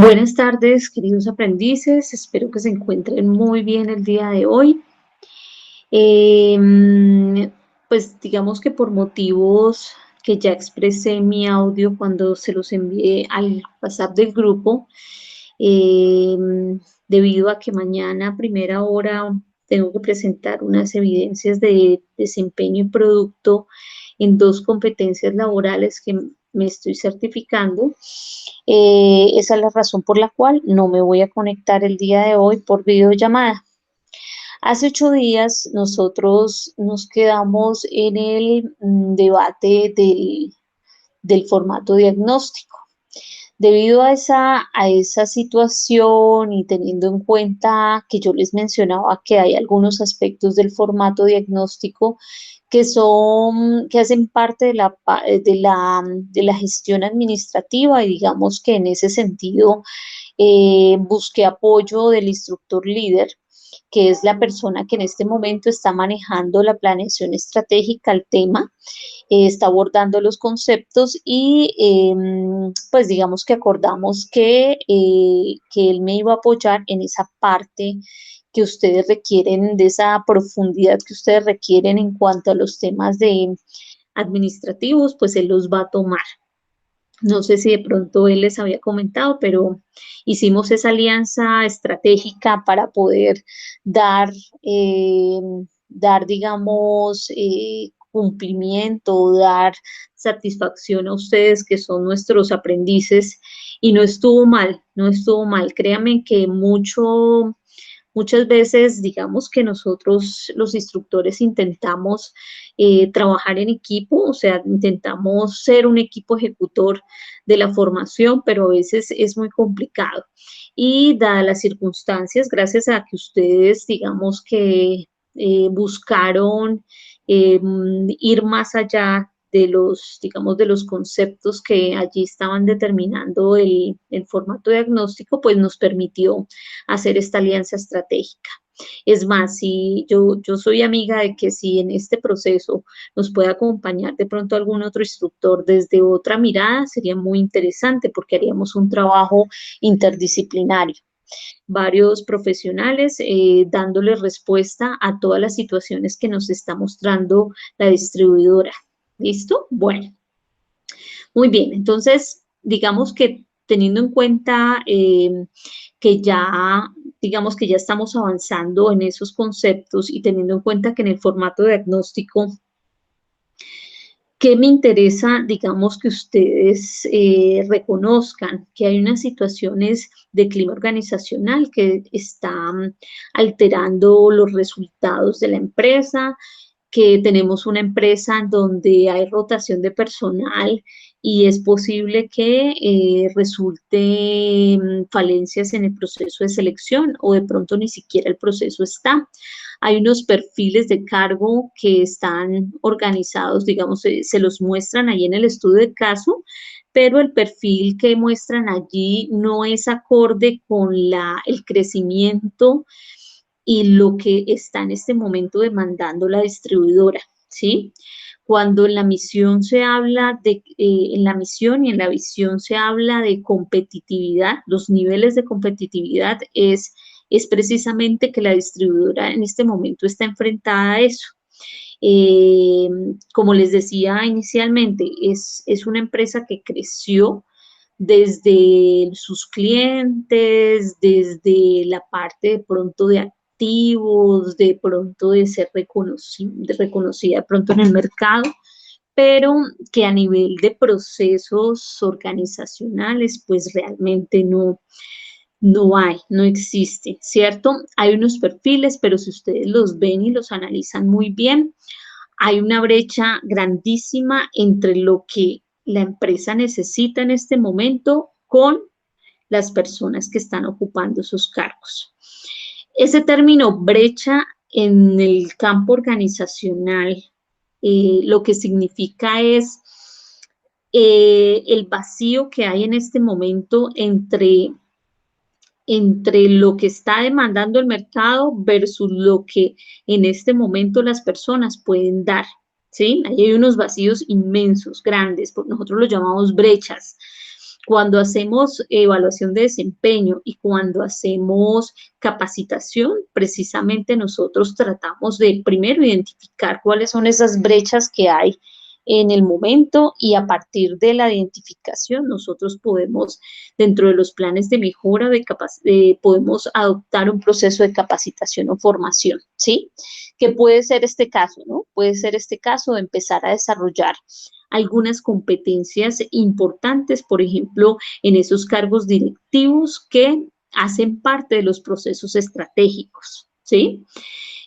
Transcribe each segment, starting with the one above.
Buenas tardes, queridos aprendices. Espero que se encuentren muy bien el día de hoy. Pues digamos que por motivos que ya expresé en mi audio cuando se los envié al WhatsApp del grupo, debido a que mañana a primera hora tengo que presentar unas evidencias de desempeño y producto en dos competencias laborales que me estoy certificando. Esa es la razón por la cual no me voy a conectar el día de hoy por videollamada. Hace 8 días nosotros nos quedamos en el debate del formato diagnóstico. Debido a esa situación y teniendo en cuenta que yo les mencionaba que hay algunos aspectos del formato diagnóstico que hacen parte de la gestión administrativa, y digamos que en ese sentido busqué apoyo del instructor líder, que es la persona que en este momento está manejando la planeación estratégica al tema, está abordando los conceptos y pues digamos que acordamos que él me iba a apoyar en esa parte que ustedes requieren, de esa profundidad que ustedes requieren en cuanto a los temas de administrativos, pues él los va a tomar. No sé si de pronto él les había comentado, pero hicimos esa alianza estratégica para poder dar, eh, digamos, cumplimiento, dar satisfacción a ustedes que son nuestros aprendices, y no estuvo mal, no estuvo mal. Créanme que muchas veces, digamos que nosotros los instructores intentamos trabajar en equipo, o sea, intentamos ser un equipo ejecutor de la formación, pero a veces es muy complicado. Y dadas las circunstancias, gracias a que ustedes, digamos que buscaron ir más allá de los, digamos, de los conceptos que allí estaban determinando el formato diagnóstico, pues nos permitió hacer esta alianza estratégica. Es más, si yo soy amiga de que si en este proceso nos puede acompañar de pronto algún otro instructor desde otra mirada, sería muy interesante porque haríamos un trabajo interdisciplinario, varios profesionales dándole respuesta a todas las situaciones que nos está mostrando la distribuidora. ¿Listo? Bueno, muy bien. Entonces, digamos que teniendo en cuenta que ya, digamos que ya estamos avanzando en esos conceptos y teniendo en cuenta que en el formato diagnóstico, ¿qué me interesa, digamos, que ustedes reconozcan que hay unas situaciones de clima organizacional que están alterando los resultados de la empresa, que tenemos una empresa en donde hay rotación de personal y es posible que resulte falencias en el proceso de selección, o de pronto ni siquiera el proceso está? Hay unos perfiles de cargo que están organizados, digamos, se los muestran ahí en el estudio de caso, pero el perfil que muestran allí no es acorde con el crecimiento y lo que está en este momento demandando la distribuidora, ¿sí? Cuando en la misión se habla en la misión y en la visión se habla de competitividad, los niveles de competitividad es precisamente que la distribuidora en este momento está enfrentada a eso. Eh, Como les decía inicialmente, es una empresa que creció desde sus clientes, desde la parte de pronto de activos, de pronto de ser reconocida de pronto en el mercado, pero que a nivel de procesos organizacionales, pues realmente no hay, no existe, ¿cierto? Hay unos perfiles, pero si ustedes los ven y los analizan muy bien, hay una brecha grandísima entre lo que la empresa necesita en este momento con las personas que están ocupando esos cargos. Ese término brecha en el campo organizacional, lo que significa es el vacío que hay en este momento entre lo que está demandando el mercado versus lo que en este momento las personas pueden dar, ¿sí? Ahí hay unos vacíos inmensos, grandes, nosotros los llamamos brechas. Cuando hacemos evaluación de desempeño y cuando hacemos capacitación, precisamente nosotros tratamos de primero identificar cuáles son esas brechas que hay en el momento y a partir de la identificación nosotros podemos, dentro de los planes de mejora, podemos adoptar un proceso de capacitación o formación, ¿sí? Que puede ser este caso, ¿no? Puede ser este caso de empezar a desarrollar algunas competencias importantes, por ejemplo, en esos cargos directivos que hacen parte de los procesos estratégicos, ¿sí?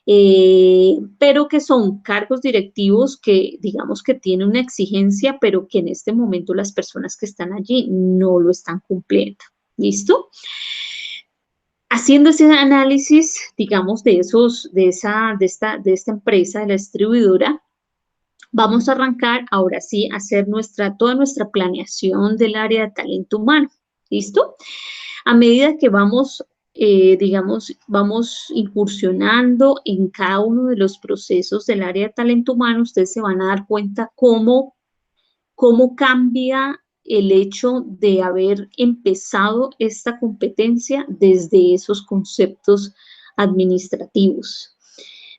Pero que son cargos directivos que digamos que tienen una exigencia, pero que en este momento las personas que están allí no lo están cumpliendo. ¿Listo? Haciendo ese análisis, digamos, de esta empresa, de la distribuidora, vamos a arrancar ahora sí a hacer toda nuestra planeación del área de talento humano. ¿Listo? A medida que vamos, digamos, vamos incursionando en cada uno de los procesos del área de talento humano, ustedes se van a dar cuenta cómo cambia el hecho de haber empezado esta competencia desde esos conceptos administrativos.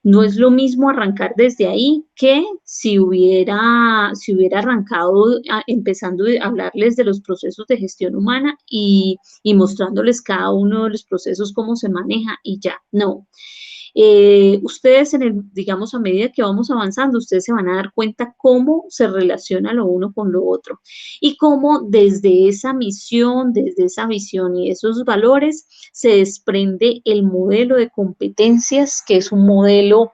No es lo mismo arrancar desde ahí que si hubiera arrancado empezando a hablarles de los procesos de gestión humana y mostrándoles cada uno de los procesos, cómo se maneja y ya. No. Ustedes, digamos, a medida que vamos avanzando, ustedes se van a dar cuenta cómo se relaciona lo uno con lo otro y cómo desde esa misión, desde esa visión y esos valores se desprende el modelo de competencias, que es un modelo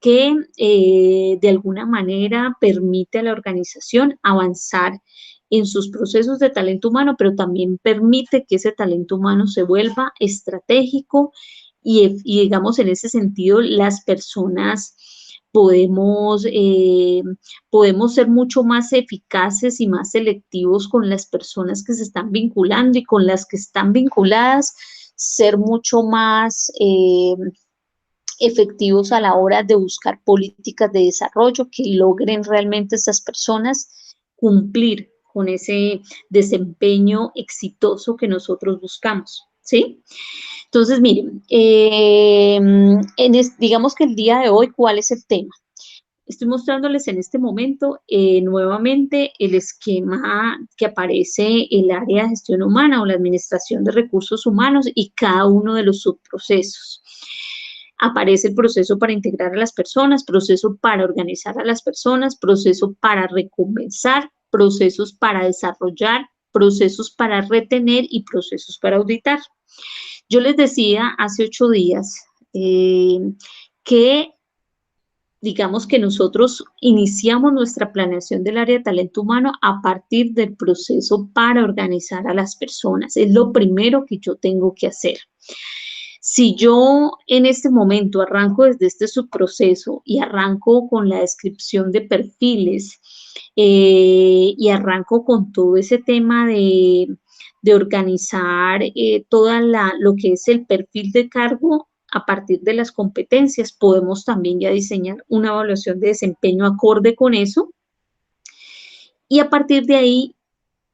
que de alguna manera permite a la organización avanzar en sus procesos de talento humano, pero también permite que ese talento humano se vuelva estratégico y digamos, en ese sentido, las personas podemos, podemos ser mucho más eficaces y más selectivos con las personas que se están vinculando y con las que están vinculadas, ser mucho más efectivos a la hora de buscar políticas de desarrollo que logren realmente esas personas cumplir con ese desempeño exitoso que nosotros buscamos, ¿sí? Entonces, miren, digamos que el día de hoy, ¿cuál es el tema? Estoy mostrándoles en este momento nuevamente el esquema que aparece en el área de gestión humana o la administración de recursos humanos y cada uno de los subprocesos. Aparece el proceso para integrar a las personas, proceso para organizar a las personas, proceso para recompensar, procesos para desarrollar, procesos para retener y procesos para auditar. Yo les decía hace 8 días que digamos que nosotros iniciamos nuestra planeación del área de talento humano a partir del proceso para organizar a las personas. Es lo primero que yo tengo que hacer. Si yo en este momento arranco desde este subproceso y arranco con la descripción de perfiles y arranco con todo ese tema de organizar lo que es el perfil de cargo a partir de las competencias, podemos también ya diseñar una evaluación de desempeño acorde con eso. Y a partir de ahí,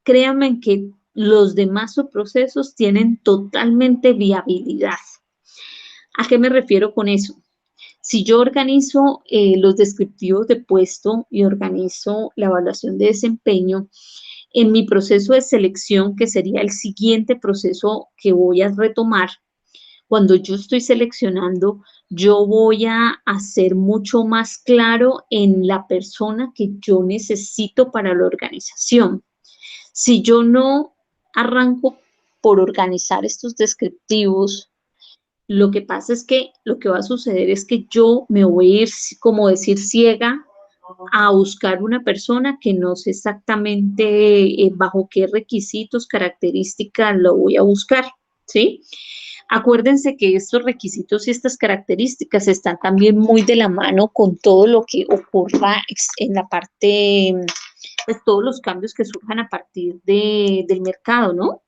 créanme que los demás subprocesos tienen totalmente viabilidad. ¿A qué me refiero con eso? Si yo organizo los descriptivos de puesto y organizo la evaluación de desempeño, en mi proceso de selección, que sería el siguiente proceso que voy a retomar, cuando yo estoy seleccionando, yo voy a hacer mucho más claro en la persona que yo necesito para la organización. Si yo no arranco por organizar estos descriptivos, lo que pasa es que lo que va a suceder es que yo me voy a ir, como decir, ciega a buscar una persona que no sé exactamente bajo qué requisitos, características lo voy a buscar, ¿sí? Acuérdense que estos requisitos y estas características están también muy de la mano con todo lo que ocurra en la parte, pues todos los cambios que surjan a partir del mercado, ¿no?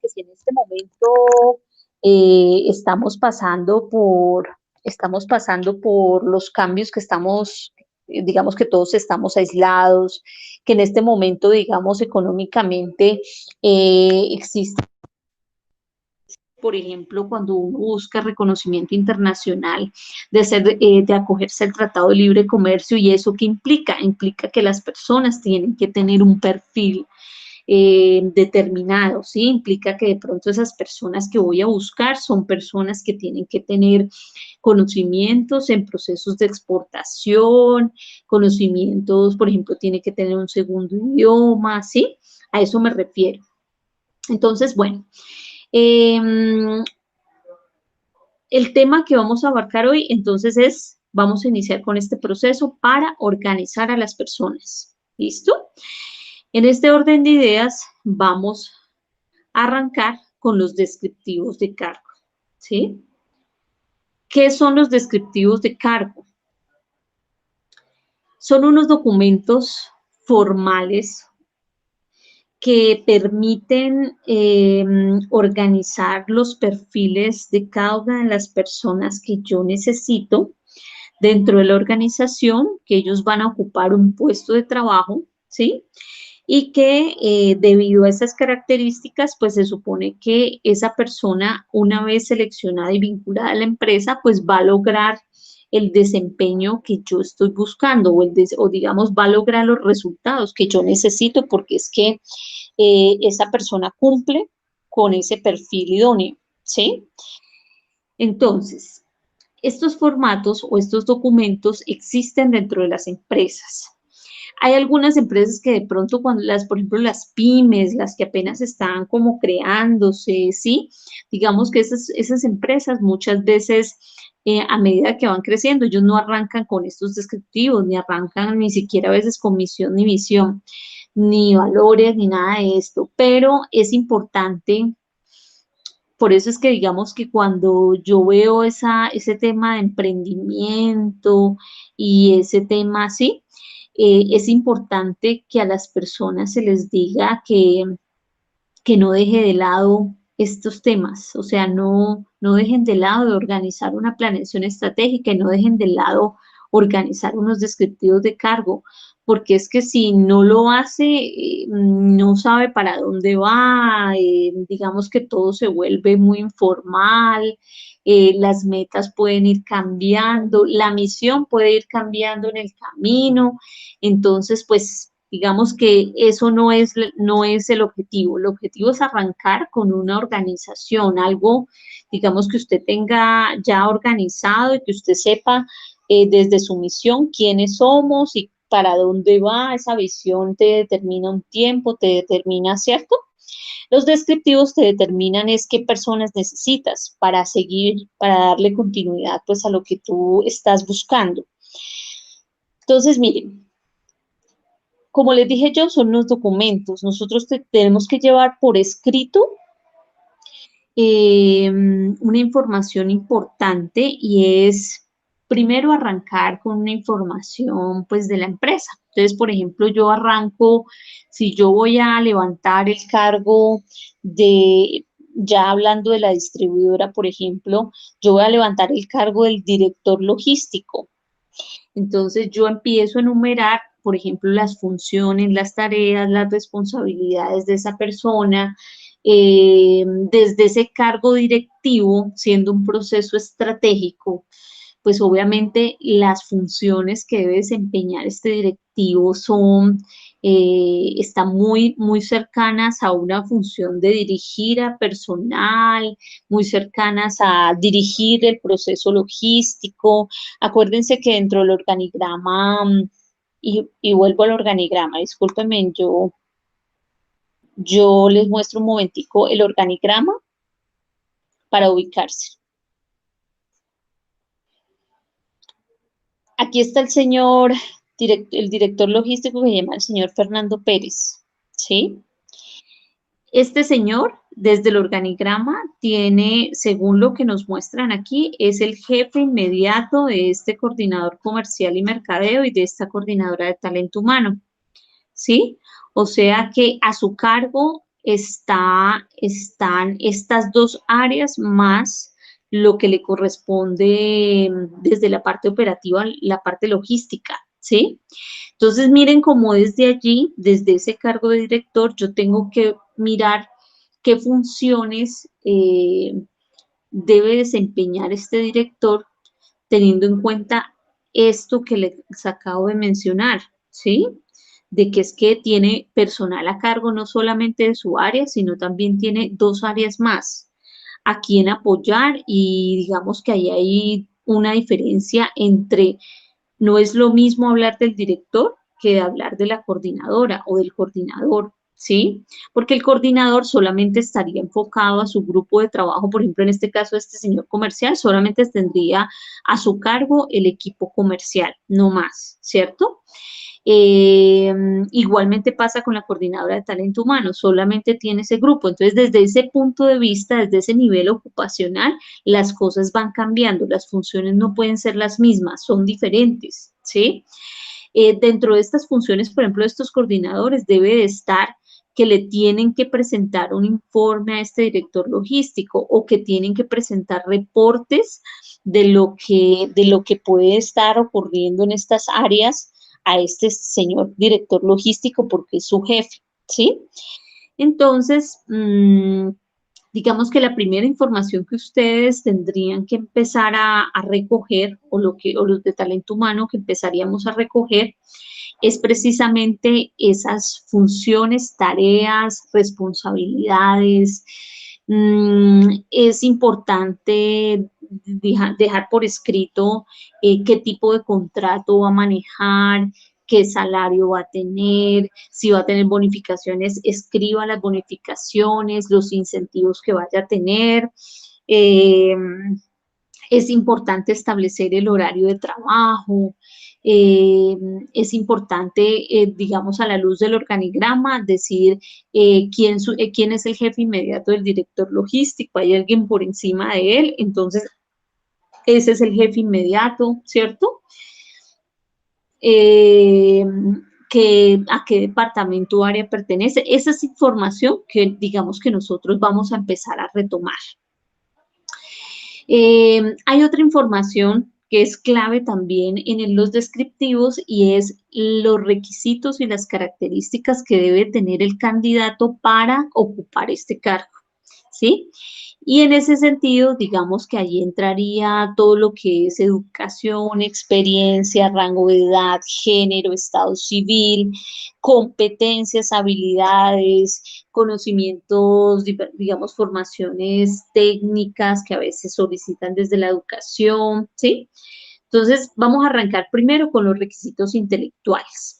Que si en este momento estamos pasando por los cambios que estamos digamos que todos estamos aislados, que en este momento, digamos, económicamente existe, por ejemplo, cuando uno busca reconocimiento internacional de acogerse al Tratado de Libre Comercio, y eso qué implica, implica que las personas tienen que tener un perfil determinado, ¿sí? Implica que de pronto esas personas que voy a buscar son personas que tienen que tener conocimientos en procesos de exportación, conocimientos, por ejemplo, tiene que tener un segundo idioma, ¿sí? A eso me refiero. Entonces, bueno, eh, el tema que vamos a abarcar hoy, entonces, vamos a iniciar con este proceso para organizar a las personas. ¿Listo? En este orden de ideas, vamos a arrancar con los descriptivos de cargo. ¿Sí? ¿Qué son los descriptivos de cargo? Son unos documentos formales que permiten organizar los perfiles de cada una de las personas que yo necesito dentro de la organización, que ellos van a ocupar un puesto de trabajo, ¿sí? Y que debido a esas características, pues se supone que esa persona, una vez seleccionada y vinculada a la empresa, pues va a lograr el desempeño que yo estoy buscando o digamos va a lograr los resultados que yo necesito porque es que esa persona cumple con ese perfil idóneo, ¿sí? Entonces, estos formatos o estos documentos existen dentro de las empresas. Hay algunas empresas que de pronto cuando por ejemplo, las pymes, las que apenas están como creándose, ¿sí? Digamos que esas empresas muchas veces, a medida que van creciendo, ellos no arrancan con estos descriptivos, ni arrancan ni siquiera a veces con misión ni visión, ni valores, ni nada de esto, pero es importante. Por eso es que digamos que cuando yo veo ese tema de emprendimiento y ese tema así, es importante que a las personas se les diga que no deje de lado estos temas, o sea, no dejen de lado de organizar una planeación estratégica y no dejen de lado organizar unos descriptivos de cargo, porque es que si no lo hace, no sabe para dónde va, digamos que todo se vuelve muy informal, las metas pueden ir cambiando, la misión puede ir cambiando en el camino, entonces, pues digamos que eso no es el objetivo es arrancar con una organización, algo, digamos, que usted tenga ya organizado y que usted sepa desde su misión quiénes somos y para dónde va, esa visión te determina un tiempo, te determina, ¿cierto? Los descriptivos te determinan es qué personas necesitas para seguir, para darle continuidad pues a lo que tú estás buscando. Entonces, miren, como les dije yo, son los documentos. Nosotros tenemos que llevar por escrito una información importante y es primero arrancar con una información pues de la empresa. Entonces, por ejemplo, yo arranco, si yo voy a levantar el cargo de, ya hablando de la distribuidora, por ejemplo, yo voy a levantar el cargo del director logístico. Entonces yo empiezo a enumerar, por ejemplo, las funciones, las tareas, las responsabilidades de esa persona, desde ese cargo directivo, siendo un proceso estratégico, pues obviamente las funciones que debe desempeñar este directivo están muy cercanas a una función de dirigir a personal, muy cercanas a dirigir el proceso logístico. Acuérdense que dentro del organigrama, y vuelvo al organigrama, discúlpenme, yo les muestro un momentico el organigrama para ubicarse. Aquí está el director logístico que se llama el señor Fernando Pérez, ¿sí? Este señor, desde el organigrama, tiene, según lo que nos muestran aquí, es el jefe inmediato de este coordinador comercial y mercadeo y de esta coordinadora de talento humano, ¿sí? O sea que a su cargo están estas dos áreas más lo que le corresponde desde la parte operativa, la parte logística, ¿sí? Entonces, miren cómo desde allí, desde ese cargo de director, yo tengo que mirar qué funciones debe desempeñar este director teniendo en cuenta esto que les acabo de mencionar, ¿sí? De que es que tiene personal a cargo no solamente de su área, sino también tiene dos áreas más a quien apoyar y digamos que ahí hay una diferencia entre, no es lo mismo hablar del director que de hablar de la coordinadora o del coordinador, ¿sí? Porque el coordinador solamente estaría enfocado a su grupo de trabajo, por ejemplo, en este caso, este señor comercial solamente tendría a su cargo el equipo comercial, no más, ¿cierto? Eh, Igualmente pasa con la coordinadora de talento humano, solamente tiene ese grupo. Entonces, desde ese punto de vista, desde ese nivel ocupacional, las cosas van cambiando, las funciones no pueden ser las mismas, son diferentes, ¿sí? Dentro de estas funciones, por ejemplo, de estos coordinadores, debe de estar que le tienen que presentar un informe a este director logístico o que tienen que presentar reportes de lo que puede estar ocurriendo en estas áreas a este señor director logístico porque es su jefe, ¿sí? Entonces, digamos que la primera información que ustedes tendrían que empezar a recoger, o los de talento humano que empezaríamos a recoger, es precisamente esas funciones, tareas, responsabilidades. Es importante dejar por escrito qué tipo de contrato va a manejar, qué salario va a tener, si va a tener bonificaciones, escriba las bonificaciones, los incentivos que vaya a tener. Eh, es importante establecer el horario de trabajo, eh, es importante, digamos, a la luz del organigrama, decir quién es el jefe inmediato del director logístico, hay alguien por encima de él, entonces ese es el jefe inmediato, ¿cierto? Eh, a qué departamento o área pertenece. Esa es información que digamos que nosotros vamos a empezar a retomar. Hay otra información que es clave también en los descriptivos y es los requisitos y las características que debe tener el candidato para ocupar este cargo, ¿sí? Y en ese sentido, digamos que allí entraría todo lo que es educación, experiencia, rango de edad, género, estado civil, competencias, habilidades, conocimientos, digamos, formaciones técnicas que a veces solicitan desde la educación, ¿sí? Entonces, vamos a arrancar primero con los requisitos intelectuales.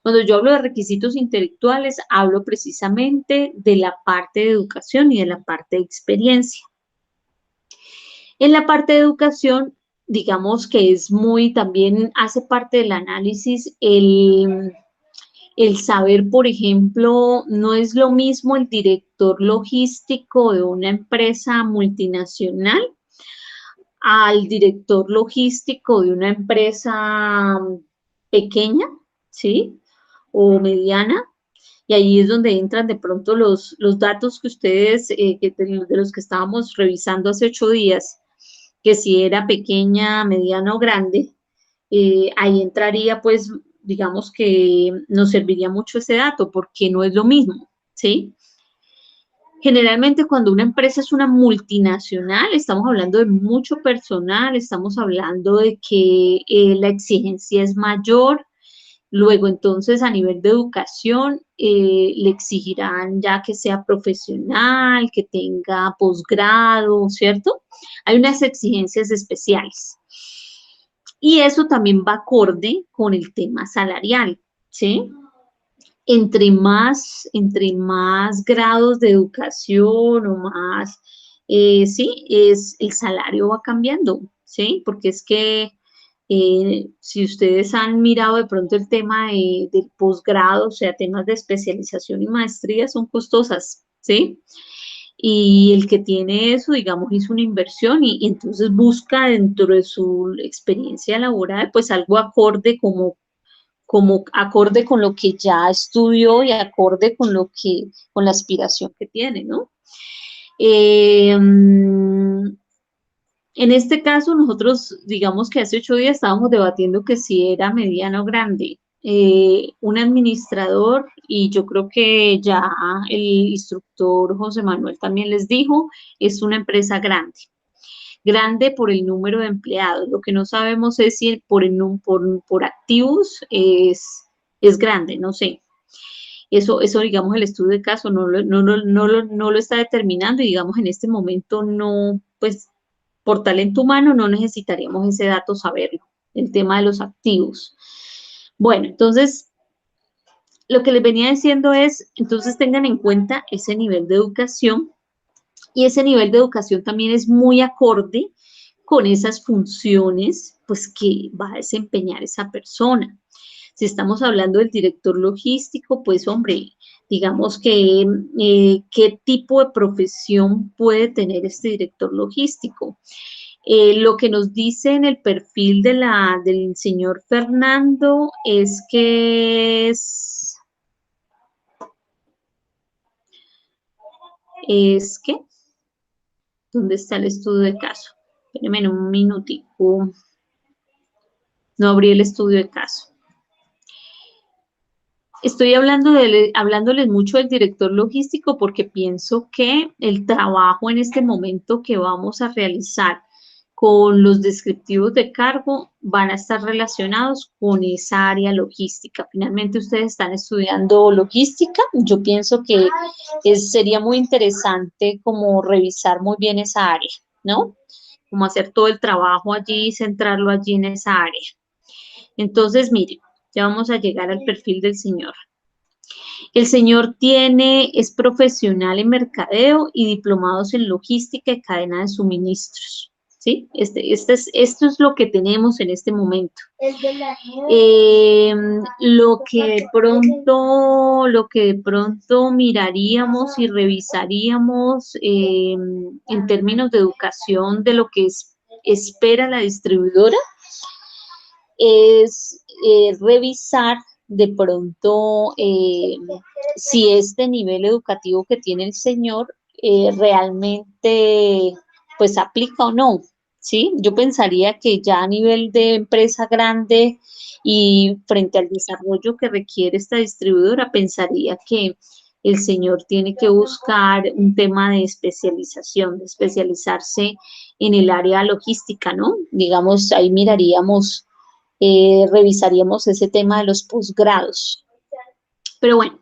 Cuando yo hablo de requisitos intelectuales, hablo precisamente de la parte de educación y de la parte de experiencia. En la parte de educación, digamos que es muy, también hace parte del análisis el saber, por ejemplo, no es lo mismo el director logístico de una empresa multinacional al director logístico de una empresa pequeña, ¿sí? O mediana. Y ahí es donde entran de pronto los datos que ustedes, de los que estábamos revisando hace 8 días, que si era pequeña, mediana o grande, ahí entraría, pues, digamos que nos serviría mucho ese dato, porque no es lo mismo, ¿sí? Generalmente cuando una empresa es una multinacional, estamos hablando de mucho personal, estamos hablando de que la exigencia es mayor. Luego, entonces, a nivel de educación, le exigirán ya que sea profesional, que tenga posgrado, ¿cierto? Hay unas exigencias especiales. Y eso también va acorde con el tema salarial, ¿sí? Entre más grados de educación o más, sí, el salario va cambiando, ¿sí? Porque es que si ustedes han mirado de pronto el tema del posgrado, o sea, temas de especialización y maestría son costosas, ¿sí? Y el que tiene eso, digamos, hizo una inversión y entonces busca dentro de su experiencia laboral, pues algo acorde como acorde con lo que ya estudió y acorde con con la aspiración que tiene, ¿no? Eh, En este caso, nosotros, digamos que hace 8 días estábamos debatiendo que si era mediano o grande. Un administrador, y yo creo que ya el instructor José Manuel también les dijo, es una empresa grande. Grande por el número de empleados. Lo que no sabemos es si por activos es grande, no sé. Eso, digamos, el estudio de caso no lo está determinando y, digamos, en este momento no, pues, por talento humano no necesitaríamos ese dato saberlo, el tema de los activos. Bueno, entonces, lo que les venía diciendo es, entonces tengan en cuenta ese nivel de educación y ese nivel de educación también es muy acorde con esas funciones, pues, que va a desempeñar esa persona. Si estamos hablando del director logístico, pues hombre, digamos que qué tipo de profesión puede tener este director logístico. Lo que nos dice en el perfil del señor Fernando es que, ¿dónde está el estudio de caso? Espérenme un minutico, no abrí el estudio de caso. Estoy hablándoles mucho del director logístico porque pienso que el trabajo en este momento que vamos a realizar con los descriptivos de cargo van a estar relacionados con esa área logística. Finalmente ustedes están estudiando logística. Yo pienso que sería muy interesante como revisar muy bien esa área, ¿no? Como hacer todo el trabajo allí y centrarlo allí en esa área. Entonces, mire, ya vamos a llegar al perfil del señor. El señor es profesional en mercadeo y diplomados en logística y cadena de suministros. ¿Sí? Esto es lo que tenemos en este momento. Lo que de pronto miraríamos y revisaríamos en términos de educación de lo que espera la distribuidora es revisar de pronto si este nivel educativo que tiene el señor realmente pues aplica o no, ¿sí? Yo pensaría que ya a nivel de empresa grande y frente al desarrollo que requiere esta distribuidora, pensaría que el señor tiene que buscar un tema de especialización, de especializarse en el área logística, ¿no? Digamos, ahí miraríamos revisaríamos ese tema de los posgrados. Pero bueno,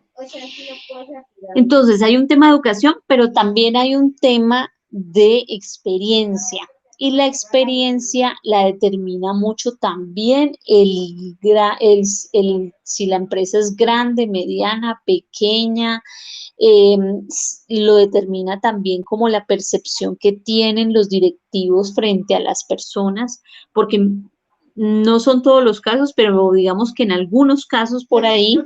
entonces hay un tema de educación, pero también hay un tema de experiencia. Y la experiencia la determina mucho también si la empresa es grande, mediana, pequeña, eh, lo determina también como la percepción que tienen los directivos frente a las personas, porque no son todos los casos, pero digamos que en algunos casos por ahí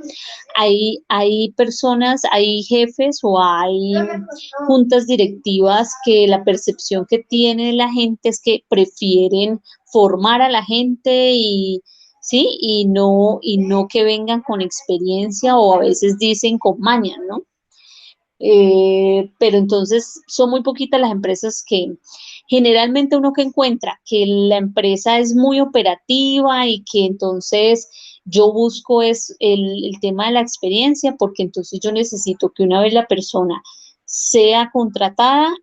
hay personas, hay jefes o hay juntas directivas que la percepción que tiene la gente es que prefieren formar a la gente y sí, y no que vengan con experiencia o a veces dicen con maña, ¿no? Pero entonces son muy poquitas las empresas que generalmente uno que encuentra que la empresa es muy operativa y que entonces yo busco es el tema de la experiencia porque entonces yo necesito que una vez la persona sea contratada,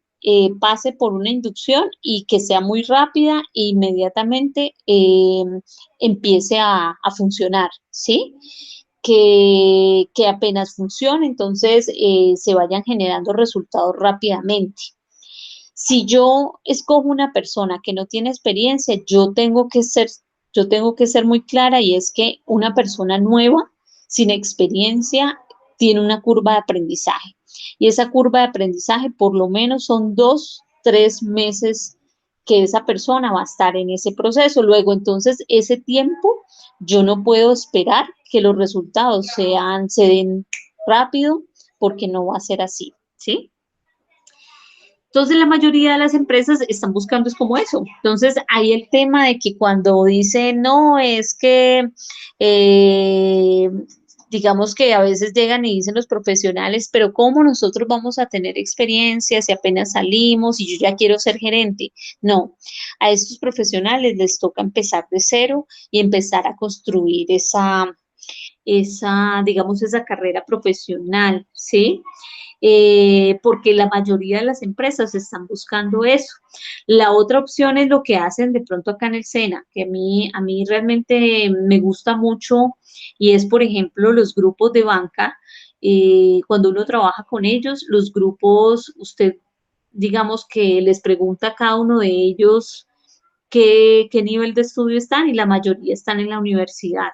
pase por una inducción y que sea muy rápida e inmediatamente empiece a funcionar, ¿sí? Que apenas funcione, entonces se vayan generando resultados rápidamente. Si yo escojo una persona que no tiene experiencia, yo tengo que ser muy clara y es que una persona nueva, sin experiencia, tiene una curva de aprendizaje. Y esa curva de aprendizaje por lo menos son 2, 3 meses que esa persona va a estar en ese proceso. Luego, entonces, ese tiempo yo no puedo esperar que los resultados se den rápido porque no va a ser así, ¿sí? Entonces, la mayoría de las empresas están buscando es como eso. Entonces, hay el tema de que cuando dicen, no, es que digamos que a veces llegan y dicen los profesionales, pero ¿cómo nosotros vamos a tener experiencia si apenas salimos y yo ya quiero ser gerente? No, a estos profesionales les toca empezar de cero y empezar a construir digamos, esa carrera profesional, ¿sí? Porque la mayoría de las empresas están buscando eso. La otra opción es lo que hacen de pronto acá en el SENA, que a mí realmente me gusta mucho y es, por ejemplo, los grupos de banca. Cuando uno trabaja con ellos, los grupos, usted, digamos que les pregunta a cada uno de ellos qué nivel de estudio están y la mayoría están en la universidad,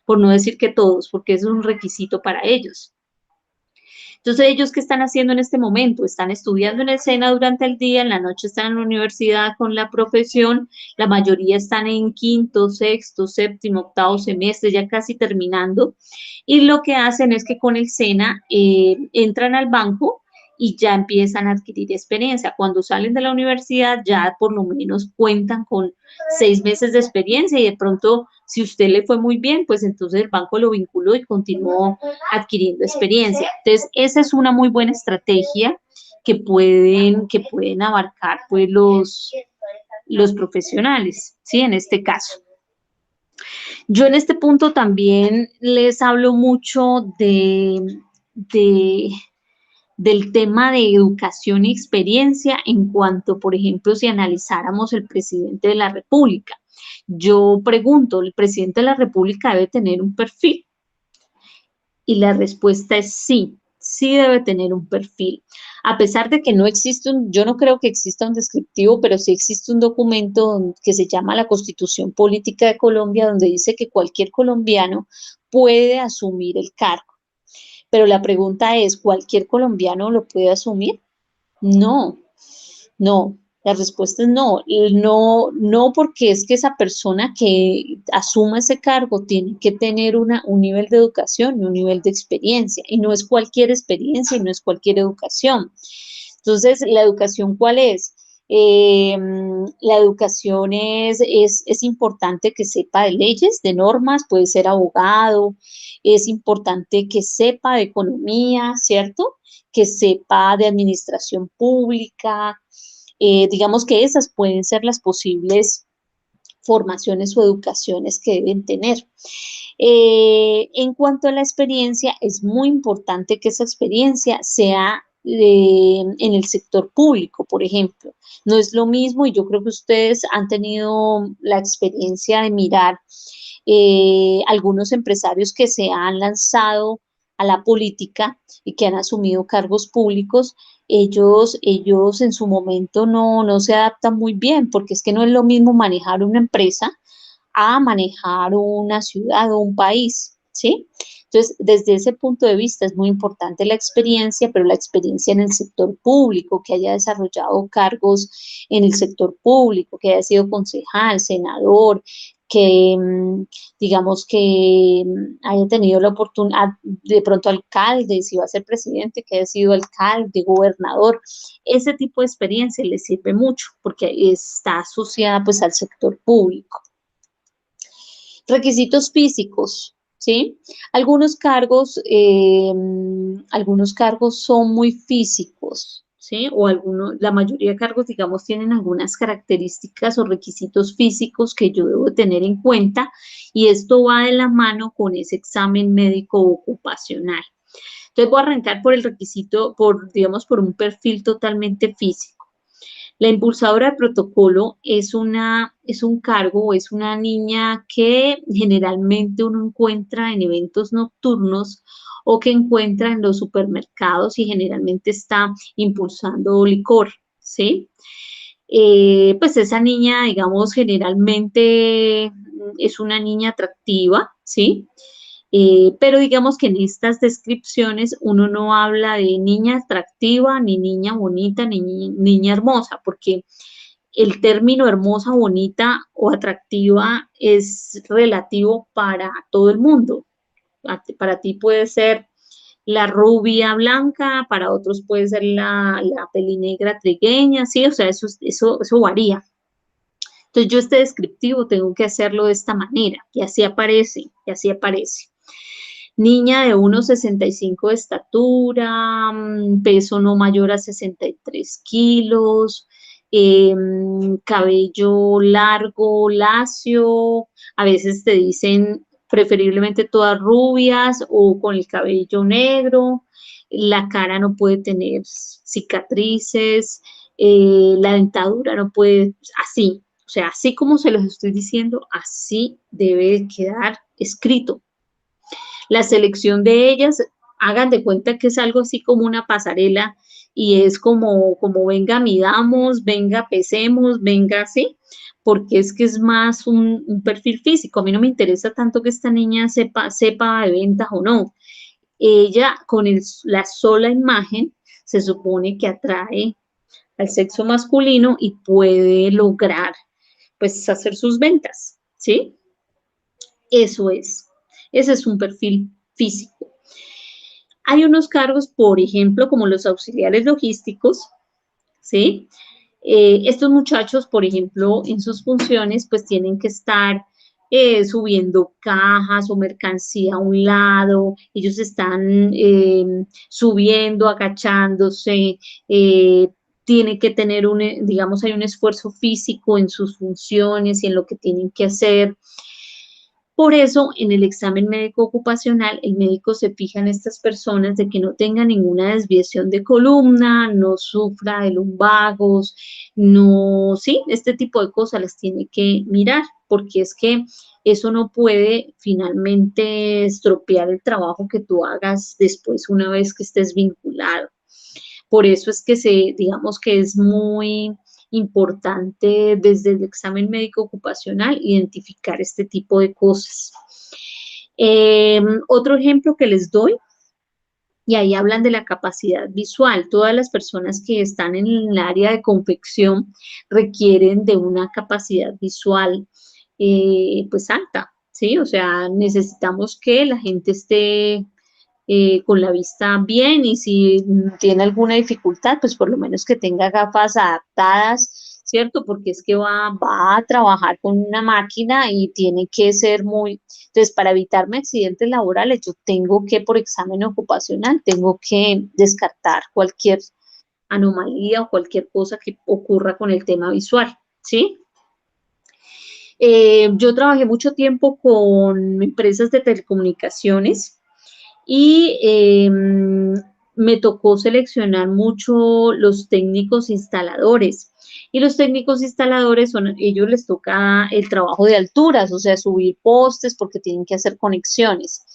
por no decir que todos, porque eso es un requisito para ellos. Entonces, ¿ellos qué están haciendo en este momento? Están estudiando en el SENA durante el día, en la noche están en la universidad con la profesión, la mayoría están en quinto, sexto, séptimo, octavo semestre, ya casi terminando, y lo que hacen es que con el SENA entran al banco y ya empiezan a adquirir experiencia. Cuando salen de la universidad ya por lo menos cuentan con 6 meses de experiencia y de pronto si usted le fue muy bien, pues entonces el banco lo vinculó y continuó adquiriendo experiencia. Entonces, esa es una muy buena estrategia que pueden abarcar pues los profesionales, ¿sí? En este caso. Yo en este punto también les hablo mucho de del tema de educación y experiencia en cuanto, por ejemplo, si analizáramos el presidente de la República. Yo pregunto, ¿el presidente de la República debe tener un perfil? Y la respuesta es sí, sí debe tener un perfil. A pesar de que no existe yo no creo que exista un descriptivo, pero sí existe un documento que se llama la Constitución Política de Colombia, donde dice que cualquier colombiano puede asumir el cargo. Pero la pregunta es, ¿cualquier colombiano lo puede asumir? No, no, la respuesta es no. No, no porque es que esa persona que asuma ese cargo tiene que tener un nivel de educación y un nivel de experiencia. Y no es cualquier experiencia y no es cualquier educación. Entonces, ¿la educación cuál es? La educación es importante que sepa de leyes, de normas, puede ser abogado, es importante que sepa de economía, ¿cierto? Que sepa de administración pública, digamos que esas pueden ser las posibles formaciones o educaciones que deben tener. En cuanto a la experiencia, es muy importante que esa experiencia sea en el sector público, por ejemplo. No es lo mismo, y yo creo que ustedes han tenido la experiencia de mirar algunos empresarios que se han lanzado a la política y que han asumido cargos públicos, ellos en su momento no se adaptan muy bien, porque es que no es lo mismo manejar una empresa a manejar una ciudad o un país, ¿sí? Entonces, desde ese punto de vista es muy importante la experiencia, pero la experiencia en el sector público, que haya desarrollado cargos en el sector público, que haya sido concejal, senador, que digamos que haya tenido la oportunidad, de pronto alcalde, si va a ser presidente, que haya sido alcalde, gobernador, ese tipo de experiencia le sirve mucho porque está asociada pues al sector público. Requisitos físicos, ¿sí? Algunos cargos son muy físicos, ¿sí? O la mayoría de cargos, digamos, tienen algunas características o requisitos físicos que yo debo tener en cuenta y esto va de la mano con ese examen médico ocupacional. Entonces voy a arrancar por el requisito, digamos, por un perfil totalmente físico. La impulsadora de protocolo es un cargo o es una niña que generalmente uno encuentra en eventos nocturnos o que encuentra en los supermercados y generalmente está impulsando licor, ¿sí? Pues esa niña, digamos, generalmente es una niña atractiva, ¿sí? Pero digamos que en estas descripciones uno no habla de niña atractiva, ni niña bonita, ni niña hermosa, porque el término hermosa, bonita o atractiva es relativo para todo el mundo. Para ti puede ser la rubia blanca, para otros puede ser la pelinegra trigueña, sí, o sea, eso varía. Entonces yo este descriptivo tengo que hacerlo de esta manera, y así aparece, y así aparece. Niña de 1,65 de estatura, peso no mayor a 63 kilos, cabello largo, lacio, a veces te dicen preferiblemente todas rubias o con el cabello negro, la cara no puede tener cicatrices, la dentadura no puede, así, o sea, así como se los estoy diciendo, así debe quedar escrito. La selección de ellas, hagan de cuenta que es algo así como una pasarela y es como venga, midamos, venga, pesemos, venga, así, porque es que es más un perfil físico. A mí no me interesa tanto que esta niña sepa de ventas o no. Ella con la sola imagen se supone que atrae al sexo masculino y puede lograr pues hacer sus ventas, ¿sí? Eso es. Ese es un perfil físico. Hay unos cargos, por ejemplo, como los auxiliares logísticos, ¿sí? Estos muchachos, por ejemplo, en sus funciones, pues tienen que estar subiendo cajas o mercancía a un lado, ellos están subiendo, agachándose, tienen que tener digamos, hay un esfuerzo físico en sus funciones y en lo que tienen que hacer. Por eso, en el examen médico ocupacional, el médico se fija en estas personas de que no tenga ninguna desviación de columna, no sufra de lumbagos, no, sí, este tipo de cosas las tiene que mirar, porque es que eso no puede finalmente estropear el trabajo que tú hagas después una vez que estés vinculado. Por eso es que digamos que es muy importante desde el examen médico ocupacional identificar este tipo de cosas. Otro ejemplo que les doy, y ahí hablan de la capacidad visual. Todas las personas que están en el área de confección requieren de una capacidad visual pues alta, ¿sí? O sea, necesitamos que la gente esté con la vista bien y si tiene alguna dificultad, pues por lo menos que tenga gafas adaptadas, ¿cierto? Porque es que va a trabajar con una máquina y tiene que ser muy... Entonces, para evitarme accidentes laborales, yo tengo que, por examen ocupacional, tengo que descartar cualquier anomalía o cualquier cosa que ocurra con el tema visual, ¿sí? Yo trabajé mucho tiempo con empresas de telecomunicaciones y me tocó seleccionar mucho los técnicos instaladores. Y los técnicos instaladores ellos les toca el trabajo de alturas, o sea, subir postes porque tienen que hacer conexiones.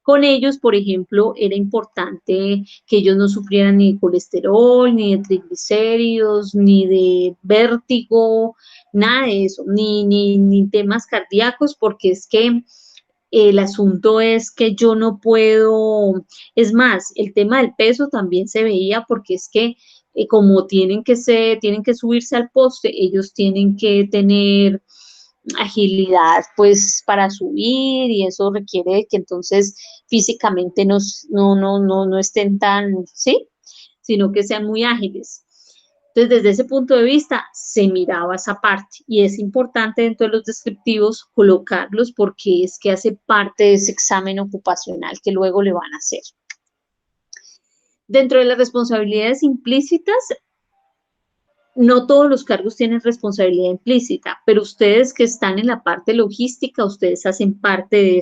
Con ellos, por ejemplo, era importante que ellos no sufrieran ni de colesterol, ni de triglicéridos, ni de vértigo, nada de eso, ni temas cardíacos, porque es que el asunto es que yo no puedo, es más, el tema del peso también se veía porque es que como tienen que subirse al poste, ellos tienen que tener agilidad pues para subir y eso requiere que entonces físicamente no estén tan, ¿sí? Sino que sean muy ágiles. Entonces, desde ese punto de vista, se miraba esa parte y es importante dentro de los descriptivos colocarlos porque es que hace parte de ese examen ocupacional que luego le van a hacer. Dentro de las responsabilidades implícitas, no todos los cargos tienen responsabilidad implícita, pero ustedes que están en la parte logística, ustedes hacen parte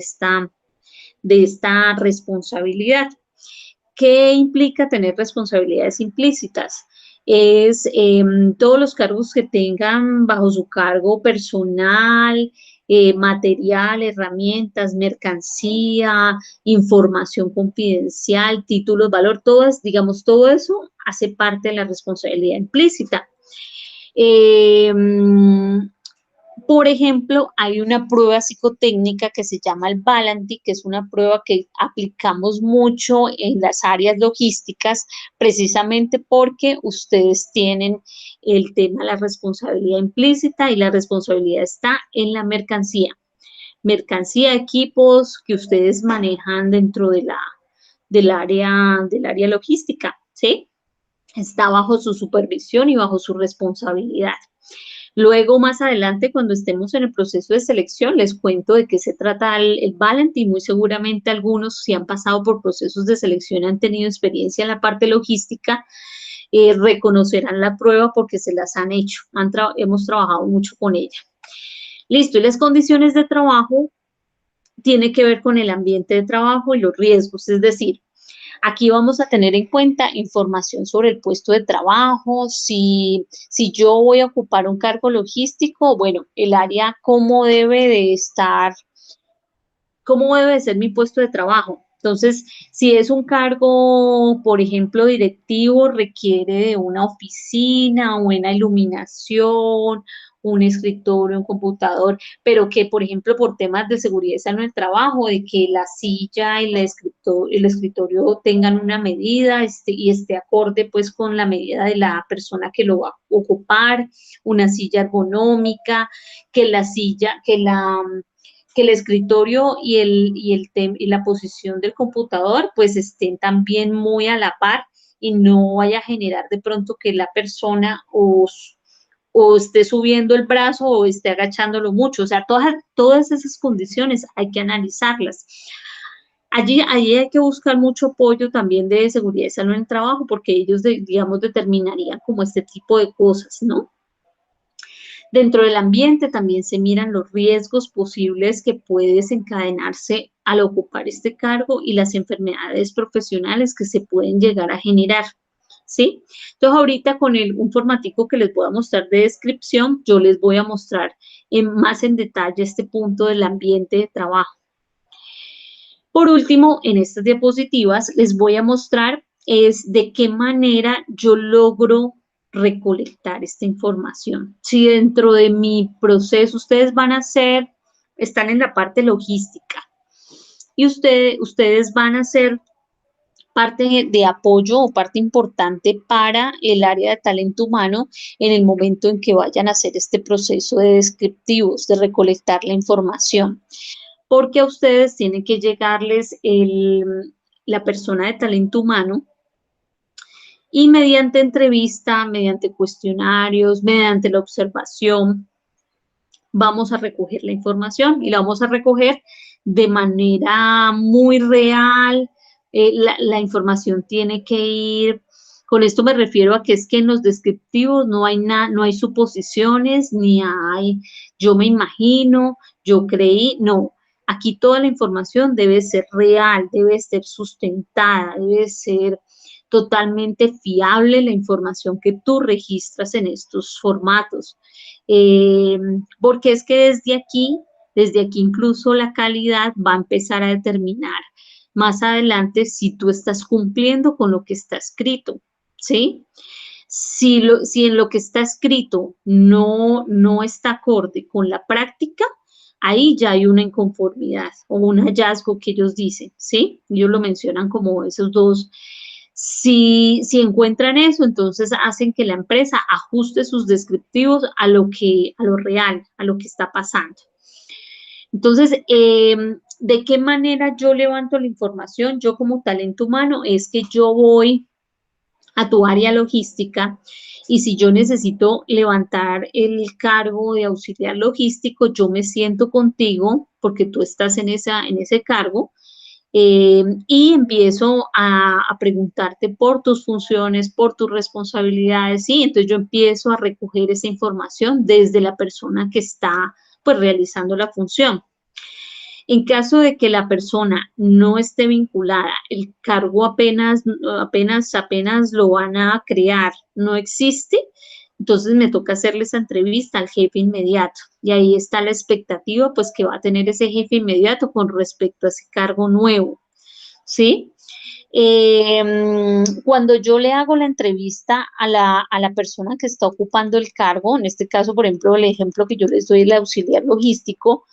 de esta responsabilidad. ¿Qué implica tener responsabilidades implícitas? Es todos los cargos que tengan bajo su cargo personal, material, herramientas, mercancía, información confidencial, títulos, valor, todas, digamos, todo eso hace parte de la responsabilidad implícita. Eh, por ejemplo, hay una prueba psicotécnica que se llama el Valantic, que es una prueba que aplicamos mucho en las áreas logísticas, precisamente porque ustedes tienen el tema de la responsabilidad implícita y la responsabilidad está en la mercancía. Mercancía, equipos que ustedes manejan dentro de del área logística, ¿sí? Está bajo su supervisión y bajo su responsabilidad. Luego, más adelante, cuando estemos en el proceso de selección, les cuento de qué se trata el Valent y muy seguramente algunos, si han pasado por procesos de selección, han tenido experiencia en la parte logística, reconocerán la prueba porque se las han hecho. Hemos trabajado mucho con ella. Listo, y las condiciones de trabajo tiene que ver con el ambiente de trabajo y los riesgos, es decir, aquí vamos a tener en cuenta información sobre el puesto de trabajo, si yo voy a ocupar un cargo logístico, bueno, el área, cómo debe de ser mi puesto de trabajo. Entonces, si es un cargo, por ejemplo, directivo, requiere de una oficina, buena iluminación, un escritorio, un computador, pero que, por ejemplo, por temas de seguridad y salud en el trabajo, de que la silla y el escritorio tengan una medida y esté acorde pues con la medida de la persona que lo va a ocupar, una silla ergonómica, que la silla, que el escritorio y la posición del computador pues estén también muy a la par y no vaya a generar de pronto que la persona o esté subiendo el brazo o esté agachándolo mucho. O sea, todas esas condiciones hay que analizarlas. Allí hay que buscar mucho apoyo también de seguridad y salud en el trabajo porque ellos, digamos, determinarían como este tipo de cosas, ¿no? Dentro del ambiente también se miran los riesgos posibles que puede desencadenarse al ocupar este cargo y las enfermedades profesionales que se pueden llegar a generar, ¿sí? Entonces ahorita con un formatico que les voy a mostrar de descripción, yo les voy a mostrar más en detalle este punto del ambiente de trabajo. Por último, en estas diapositivas les voy a mostrar es de qué manera yo logro recolectar esta información. Si dentro de mi proceso ustedes están en la parte logística y ustedes van a ser parte de apoyo o parte importante para el área de talento humano en el momento en que vayan a hacer este proceso de descriptivos, de recolectar la información porque a ustedes tiene que llegarles la persona de talento humano y mediante entrevista, mediante cuestionarios, mediante la observación, vamos a recoger la información y la vamos a recoger de manera muy real. La información tiene que ir, con esto me refiero a que es que en los descriptivos no hay no hay suposiciones, ni hay yo me imagino, yo creí, no. Aquí toda la información debe ser real, debe ser sustentada, debe ser totalmente fiable la información que tú registras en estos formatos. Porque es que desde aquí incluso la calidad va a empezar a determinar más adelante si tú estás cumpliendo con lo que está escrito, ¿sí? Si en lo que está escrito no está acorde con la práctica, ahí ya hay una inconformidad o un hallazgo que ellos dicen, ¿sí? Ellos lo mencionan como esos dos. Si encuentran eso, entonces hacen que la empresa ajuste sus descriptivos a lo real, a lo que está pasando. Entonces, ¿de qué manera yo levanto la información? Yo como talento humano es que yo voy a tu área logística y si yo necesito levantar el cargo de auxiliar logístico, yo me siento contigo porque tú estás en ese cargo y empiezo a preguntarte por tus funciones, por tus responsabilidades, ¿sí? Entonces yo empiezo a recoger esa información desde la persona que está pues realizando la función. En caso de que la persona no esté vinculada, el cargo apenas lo van a crear, no existe, entonces me toca hacerle esa entrevista al jefe inmediato. Y ahí está la expectativa, pues, que va a tener ese jefe inmediato con respecto a ese cargo nuevo, ¿sí? Cuando yo le hago la entrevista a la persona que está ocupando el cargo, en este caso, por ejemplo, el ejemplo que yo les doy, el auxiliar logístico,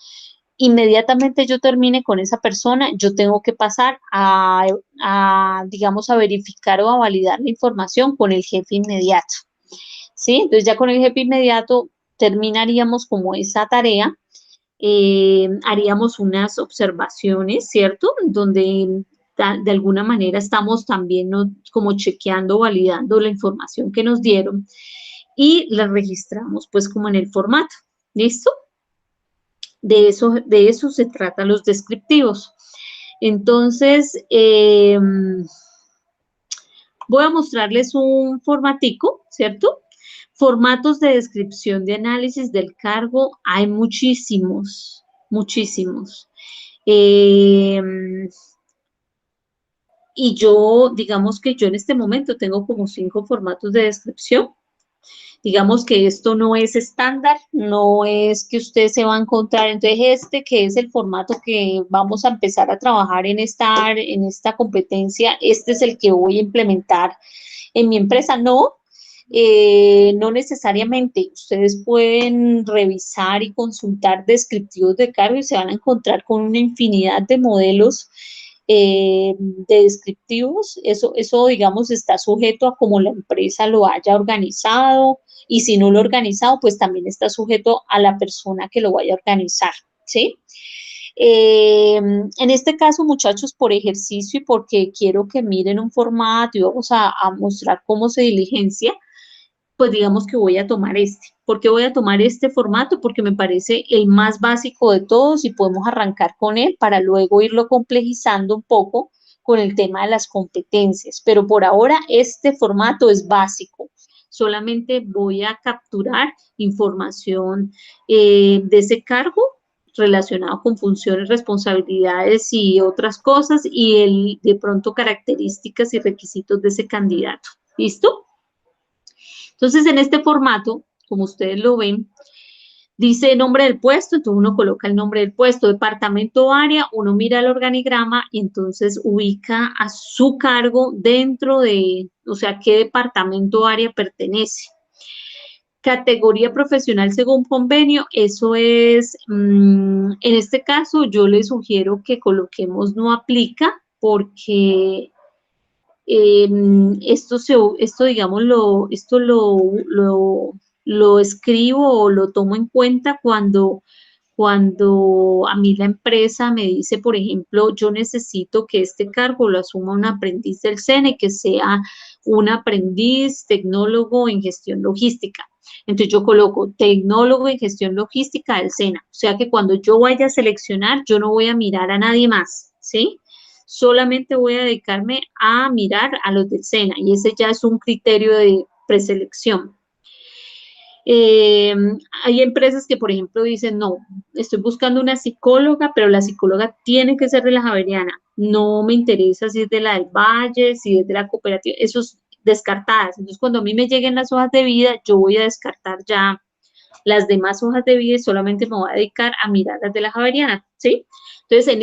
inmediatamente yo termine con esa persona, yo tengo que pasar digamos, a verificar o a validar la información con el jefe inmediato, ¿sí? Entonces ya con el jefe inmediato terminaríamos como esa tarea, haríamos unas observaciones, ¿cierto? Donde de alguna manera estamos también, ¿no?, como chequeando, validando la información que nos dieron. y las registramos pues como en el formato. ¿Listo? De eso se tratan los descriptivos. Entonces, voy a mostrarles un formatico, ¿cierto? Formatos de descripción de análisis del cargo, hay muchísimos, muchísimos. Eh, y yo, digamos que yo en este momento tengo como 5 formatos de descripción. Digamos que esto no es estándar, no es que usted se va a encontrar, entonces este que es el formato que vamos a empezar a trabajar en esta competencia, este es el que voy a implementar en mi empresa. No, no necesariamente. Ustedes pueden revisar y consultar descriptivos de cargo y se van a encontrar con una infinidad de modelos de descriptivos. Eso, digamos, está sujeto a cómo la empresa lo haya organizado, y si no lo ha organizado, pues también está sujeto a la persona que lo vaya a organizar, ¿sí? En este caso, muchachos, por ejercicio y porque quiero que miren un formato y vamos a mostrar cómo se diligencia, pues digamos que voy a tomar este. ¿Por qué voy a tomar este formato? Porque me parece el más básico de todos y podemos arrancar con él para luego irlo complejizando un poco con el tema de las competencias. Pero por ahora este formato es básico. Solamente voy a capturar información de ese cargo relacionado con funciones, responsabilidades y otras cosas, y de pronto características y requisitos de ese candidato. ¿Listo? Entonces, en este formato, como ustedes lo ven, dice nombre del puesto, entonces uno coloca el nombre del puesto, departamento o área, uno mira el organigrama y entonces ubica a su cargo dentro de, o sea, qué departamento o área pertenece. Categoría profesional según convenio, eso es, en este caso yo les sugiero que coloquemos no aplica porque esto digamos, lo escribo o lo tomo en cuenta cuando a mí la empresa me dice, por ejemplo, yo necesito que este cargo lo asuma un aprendiz del SENA, que sea un aprendiz tecnólogo en gestión logística. Entonces yo coloco tecnólogo en gestión logística del SENA. O sea que cuando yo vaya a seleccionar, yo no voy a mirar a nadie más, ¿sí? Solamente voy a dedicarme a mirar a los del SENA y ese ya es un criterio de preselección. Eh, Hay empresas que, por ejemplo, dicen, no, estoy buscando una psicóloga, pero la psicóloga tiene que ser de la Javeriana. No me interesa si es de la del Valle, si es de la cooperativa, esos descartadas. Entonces, cuando a mí me lleguen las hojas de vida, yo voy a descartar ya las demás hojas de vida y solamente me voy a dedicar a mirar las de la Javeriana, ¿sí? Entonces, en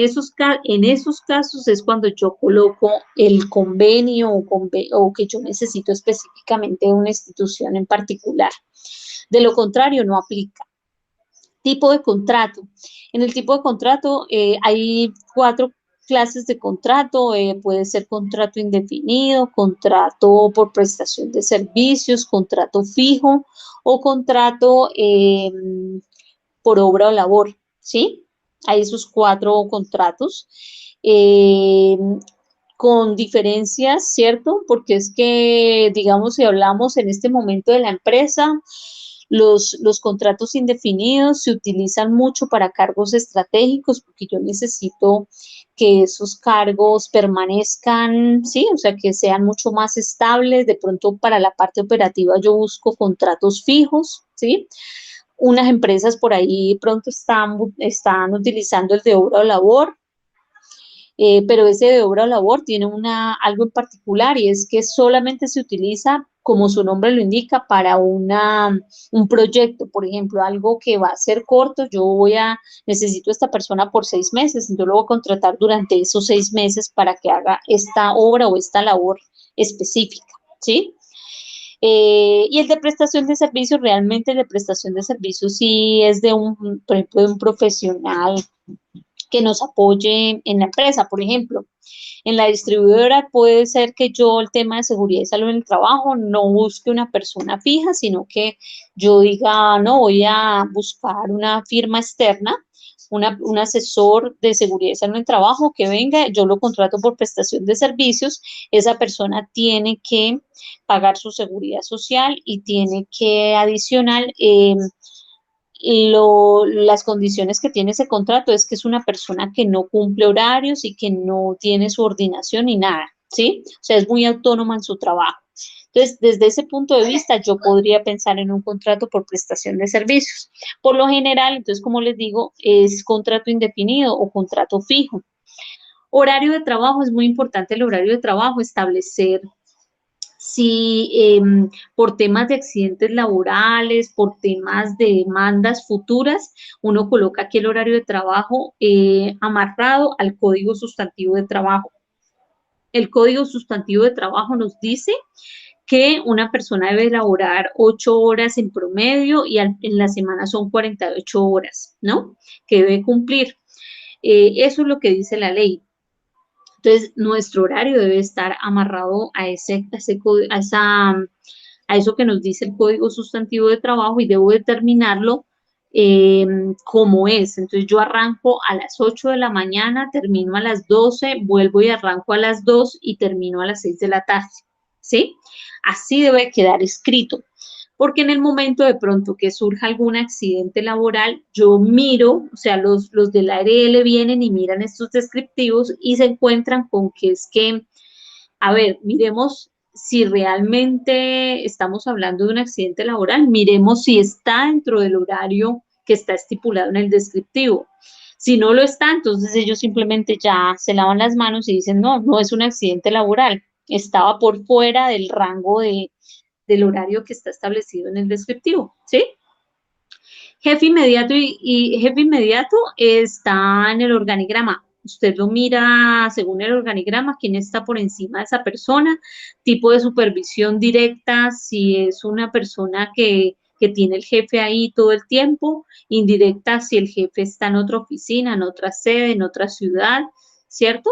esos casos es cuando yo coloco el convenio o que yo necesito específicamente de una institución en particular. De lo contrario, no aplica. Tipo de contrato. En el tipo de contrato hay 4 clases de contrato. Puede ser contrato indefinido, contrato por prestación de servicios, contrato fijo o contrato por obra o labor, ¿sí? Hay esos 4 contratos. Eh, con diferencias, ¿cierto? Porque es que, digamos, si hablamos en este momento de la empresa, los contratos indefinidos se utilizan mucho para cargos estratégicos porque yo necesito que esos cargos permanezcan, sí, o sea, que sean mucho más estables. De pronto para la parte operativa yo busco contratos fijos, ¿sí? Unas empresas por ahí pronto están utilizando el de obra o labor, pero ese de obra o labor tiene algo en particular y es que solamente se utiliza, como su nombre lo indica, para un proyecto, por ejemplo, algo que va a ser corto. Necesito a esta persona por 6 meses, entonces lo voy a contratar durante esos 6 meses para que haga esta obra o esta labor específica, ¿sí? Y el de prestación de servicios, realmente el de prestación de servicios sí es por ejemplo, de un profesional que nos apoye en la empresa. Por ejemplo, en la distribuidora puede ser que yo el tema de seguridad y salud en el trabajo no busque una persona fija, sino que yo diga, no, voy a buscar una firma externa un asesor de seguridad y salud en el trabajo que venga, yo lo contrato por prestación de servicios, esa persona tiene que pagar su seguridad social y tiene que adicional, las condiciones que tiene ese contrato es que es una persona que no cumple horarios y que no tiene subordinación ni nada, ¿sí? O sea, es muy autónoma en su trabajo. Entonces, desde ese punto de vista, yo podría pensar en un contrato por prestación de servicios. Por lo general, entonces, como les digo, es contrato indefinido o contrato fijo. Horario de trabajo, es muy importante el horario de trabajo, establecer si por temas de accidentes laborales, por temas de demandas futuras, uno coloca aquí el horario de trabajo amarrado al Código Sustantivo de Trabajo. El Código Sustantivo de Trabajo nos dice que una persona debe laborar 8 horas en promedio y en la semana son 48 horas, ¿no? Que debe cumplir. Eso es lo que dice la ley. Entonces, nuestro horario debe estar amarrado a eso que nos dice el Código Sustantivo de Trabajo y debo determinarlo como es. Entonces, yo arranco a las 8 de la mañana, termino a las 12, vuelvo y arranco a las 2 y termino a las 6 de la tarde, ¿sí? Así debe quedar escrito. Porque en el momento de pronto que surja algún accidente laboral, yo miro, o sea, los del ARL vienen y miran estos descriptivos y se encuentran con que es que, a ver, miremos si realmente estamos hablando de un accidente laboral, miremos si está dentro del horario que está estipulado en el descriptivo. Si no lo está, entonces ellos simplemente ya se lavan las manos y dicen, no, no es un accidente laboral, estaba por fuera del rango del horario que está establecido en el descriptivo, ¿sí? Jefe inmediato y jefe inmediato está en el organigrama. Usted lo mira según el organigrama, quién está por encima de esa persona, tipo de supervisión directa, si es una persona que tiene el jefe ahí todo el tiempo, indirecta si el jefe está en otra oficina, en otra sede, en otra ciudad, ¿cierto?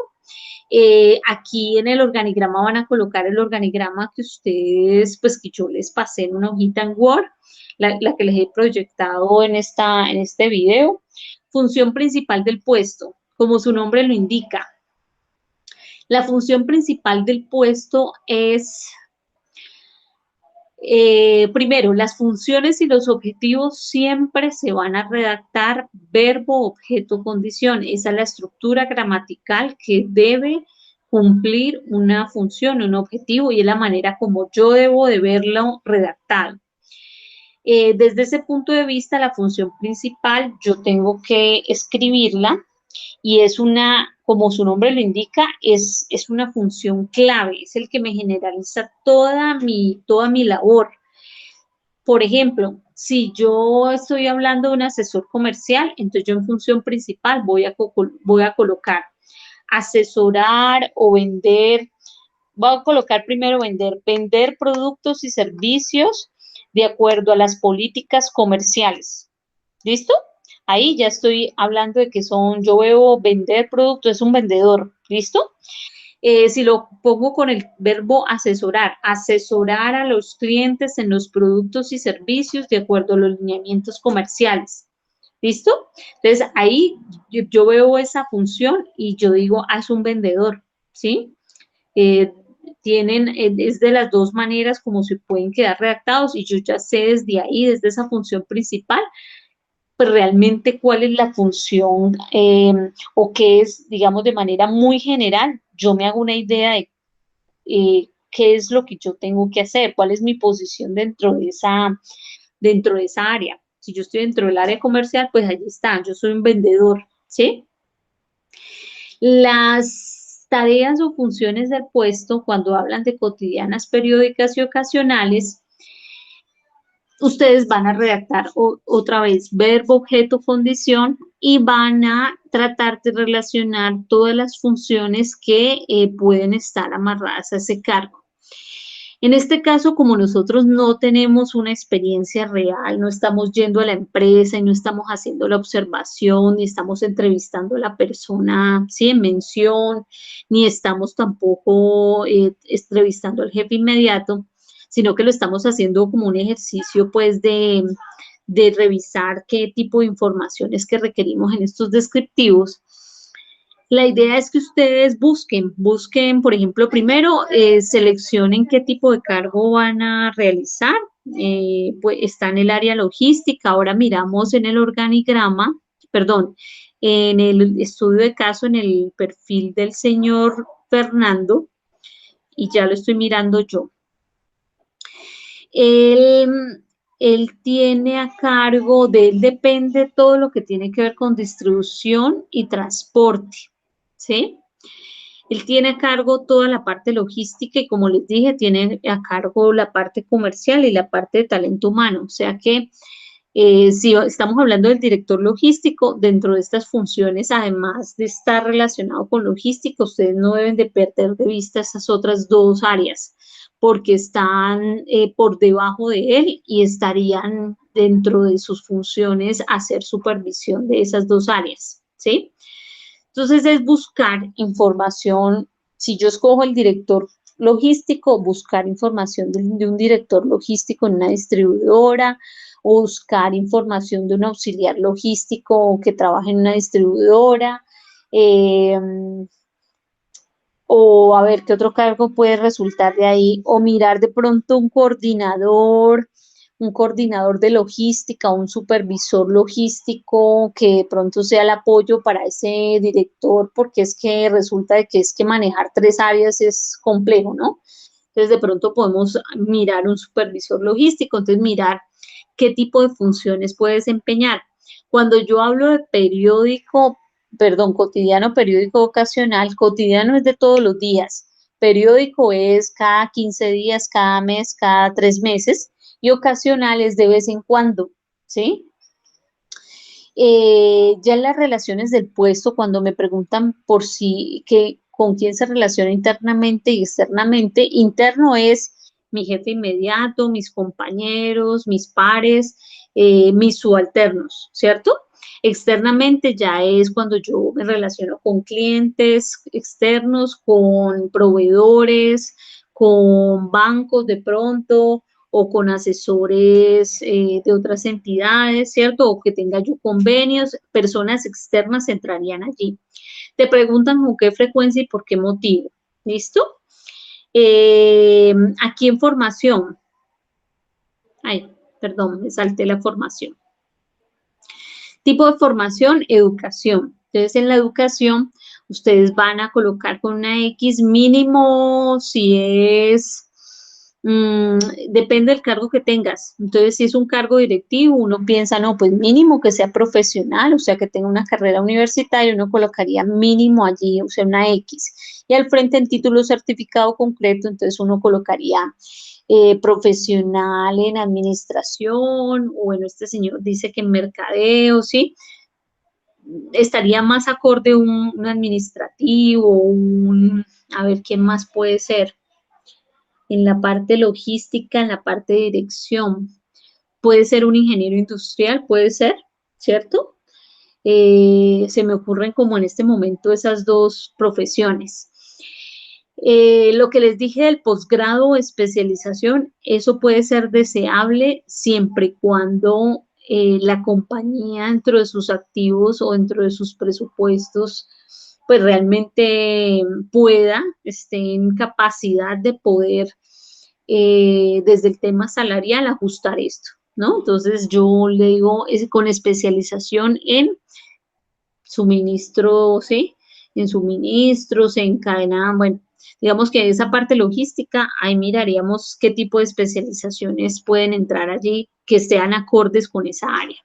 Aquí en el organigrama van a colocar el organigrama que ustedes, pues que yo les pasé en una hojita en Word, la que les he proyectado en este video. Función principal del puesto, como su nombre lo indica. La función principal del puesto es primero, las funciones y los objetivos siempre se van a redactar verbo, objeto, condición. Esa es la estructura gramatical que debe cumplir una función, un objetivo, y es la manera como yo debo de verlo redactado. Desde ese punto de vista, la función principal yo tengo que escribirla y es como su nombre lo indica, es una función clave, es el que me generaliza toda mi labor. Por ejemplo, si yo estoy hablando de un asesor comercial, entonces yo en función principal voy a colocar asesorar o vender, voy a colocar primero vender productos y servicios de acuerdo a las políticas comerciales. ¿Listo? Ahí ya estoy hablando de que yo veo vender productos, es un vendedor. ¿Listo? Si lo pongo con el verbo asesorar, asesorar a los clientes en los productos y servicios de acuerdo a los lineamientos comerciales. ¿Listo? Entonces, ahí yo veo esa función y yo digo, es un vendedor, ¿sí? Eh, es de las dos maneras como se pueden quedar redactados y yo ya sé desde ahí, desde esa función principal, pues realmente cuál es la función o qué es, digamos, de manera muy general, yo me hago una idea de qué es lo que yo tengo que hacer, cuál es mi posición dentro de esa área. Si yo estoy dentro del área comercial, pues allí está, yo soy un vendedor, ¿sí? Las tareas o funciones del puesto, cuando hablan de cotidianas, periódicas y ocasionales, ustedes van a redactar otra vez verbo, objeto, condición y van a tratar de relacionar todas las funciones que pueden estar amarradas a ese cargo. En este caso, como nosotros no tenemos una experiencia real, no estamos yendo a la empresa y no estamos haciendo la observación, ni estamos entrevistando a la persona, ¿sí? En mención, ni estamos tampoco entrevistando al jefe inmediato, sino que lo estamos haciendo como un ejercicio, pues, de revisar qué tipo de información es que requerimos en estos descriptivos. La idea es que ustedes busquen, por ejemplo, primero seleccionen qué tipo de cargo van a realizar. Pues está en el área logística. Ahora miramos en el organigrama, perdón, en el estudio de caso, en el perfil del señor Fernando, y ya lo estoy mirando yo. Él tiene a cargo, de él depende todo lo que tiene que ver con distribución y transporte, ¿sí? Él tiene a cargo toda la parte logística y, como les dije, tiene a cargo la parte comercial y la parte de talento humano. O sea que si estamos hablando del director logístico, dentro de estas funciones, además de estar relacionado con logística, ustedes no deben de perder de vista esas otras dos áreas, porque están por debajo de él y estarían dentro de sus funciones hacer supervisión de esas dos áreas, ¿sí? Entonces es buscar información. Si yo escojo el director logístico, buscar información de un director logístico en una distribuidora, o buscar información de un auxiliar logístico que trabaja en una distribuidora, eh, o a ver qué otro cargo puede resultar de ahí, o mirar de pronto un coordinador de logística, un supervisor logístico que de pronto sea el apoyo para ese director, porque es que resulta de que es que manejar tres áreas es complejo, ¿no? Entonces de pronto podemos mirar un supervisor logístico, entonces mirar qué tipo de funciones puede desempeñar. Cuando yo hablo de periódico, perdón, cotidiano, periódico ocasional, cotidiano es de todos los días, periódico es cada 15 días, cada mes, cada 3 meses, y ocasional es de vez en cuando, ¿sí? Ya en las relaciones del puesto, cuando me preguntan por si, que, con quién se relaciona internamente y externamente, interno es mi jefe inmediato, mis compañeros, mis pares, mis subalternos, ¿cierto? Externamente ya es cuando yo me relaciono con clientes externos, con proveedores, con bancos de pronto, o con asesores de otras entidades, ¿cierto? O que tenga yo convenios, personas externas entrarían allí. Te preguntan con qué frecuencia y por qué motivo. ¿Listo? Aquí en formación. Ay, perdón, me salté la formación. Tipo de formación, educación. Entonces, en la educación, ustedes van a colocar con una X mínimo si es, depende del cargo que tengas. Entonces, si es un cargo directivo, uno piensa, no, pues mínimo que sea profesional, o sea, que tenga una carrera universitaria, uno colocaría mínimo allí, o sea, una X. Y al frente en título certificado concreto, entonces uno colocaría profesional en administración, o bueno, este señor dice que en mercadeo, ¿sí? Estaría más acorde un administrativo, a ver, ¿qué más puede ser? En la parte logística, en la parte de dirección, puede ser un ingeniero industrial, puede ser, ¿cierto? Se me ocurren como en este momento esas dos profesiones. Lo que les dije del posgrado o especialización, eso puede ser deseable siempre y cuando la compañía dentro de sus activos o dentro de sus presupuestos, pues realmente pueda, esté en capacidad de poder, desde el tema salarial, ajustar esto, ¿no? Entonces yo le digo, es con especialización en suministro, ¿sí? En suministros, en cadena, bueno, digamos que esa parte logística, ahí miraríamos qué tipo de especializaciones pueden entrar allí que sean acordes con esa área.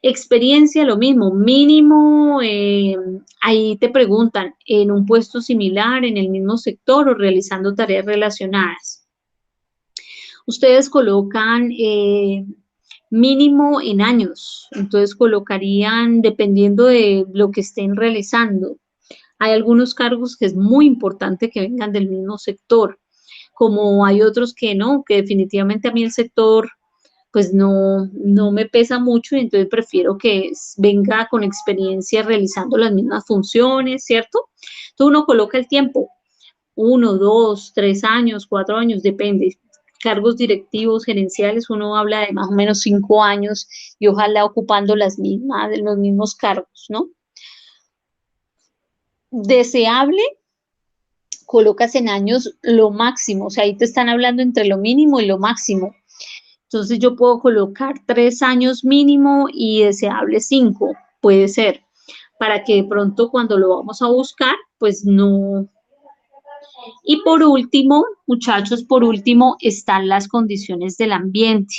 Experiencia, lo mismo, mínimo, ahí te preguntan, en un puesto similar, en el mismo sector o realizando tareas relacionadas. Ustedes colocan mínimo en años, entonces colocarían dependiendo de lo que estén realizando. Hay algunos cargos que es muy importante que vengan del mismo sector, como hay otros que no, que definitivamente a mí el sector pues no me pesa mucho y entonces prefiero que venga con experiencia realizando las mismas funciones, ¿cierto? Entonces uno coloca el tiempo, 1, 2, 3 años, 4 años, depende. cargos directivos, gerenciales, uno habla de más o menos 5 años y ojalá ocupando los mismos cargos, ¿no? Deseable, colocas en años lo máximo, o sea, ahí te están hablando entre lo mínimo y lo máximo. Entonces yo puedo colocar 3 años mínimo y deseable 5, puede ser, para que de pronto cuando lo vamos a buscar, pues no. Y por último, muchachos, por último están las condiciones del ambiente.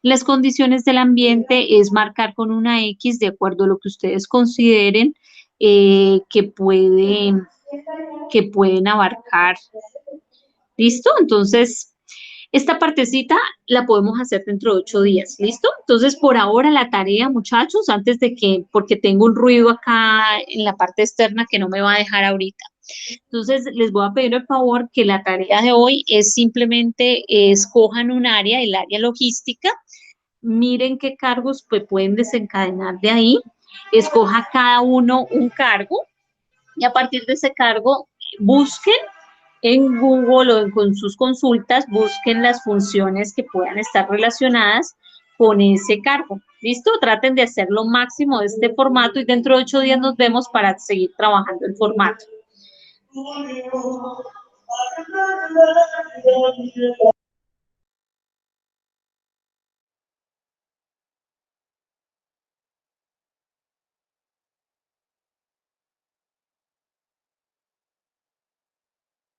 Las condiciones del ambiente es marcar con una X de acuerdo a lo que ustedes consideren que pueden abarcar. ¿Listo? Entonces, esta partecita la podemos hacer dentro de 8 días, ¿listo? Entonces, por ahora la tarea, muchachos, antes de que, porque tengo un ruido acá en la parte externa que no me va a dejar ahorita. Entonces, les voy a pedir el favor que la tarea de hoy es simplemente escojan un área, el área logística, miren qué cargos pues, pueden desencadenar de ahí, escoja cada uno un cargo y a partir de ese cargo busquen en Google o con sus consultas, busquen las funciones que puedan estar relacionadas con ese cargo. ¿Listo? Traten de hacer lo máximo de este formato y dentro de 8 días nos vemos para seguir trabajando el formato.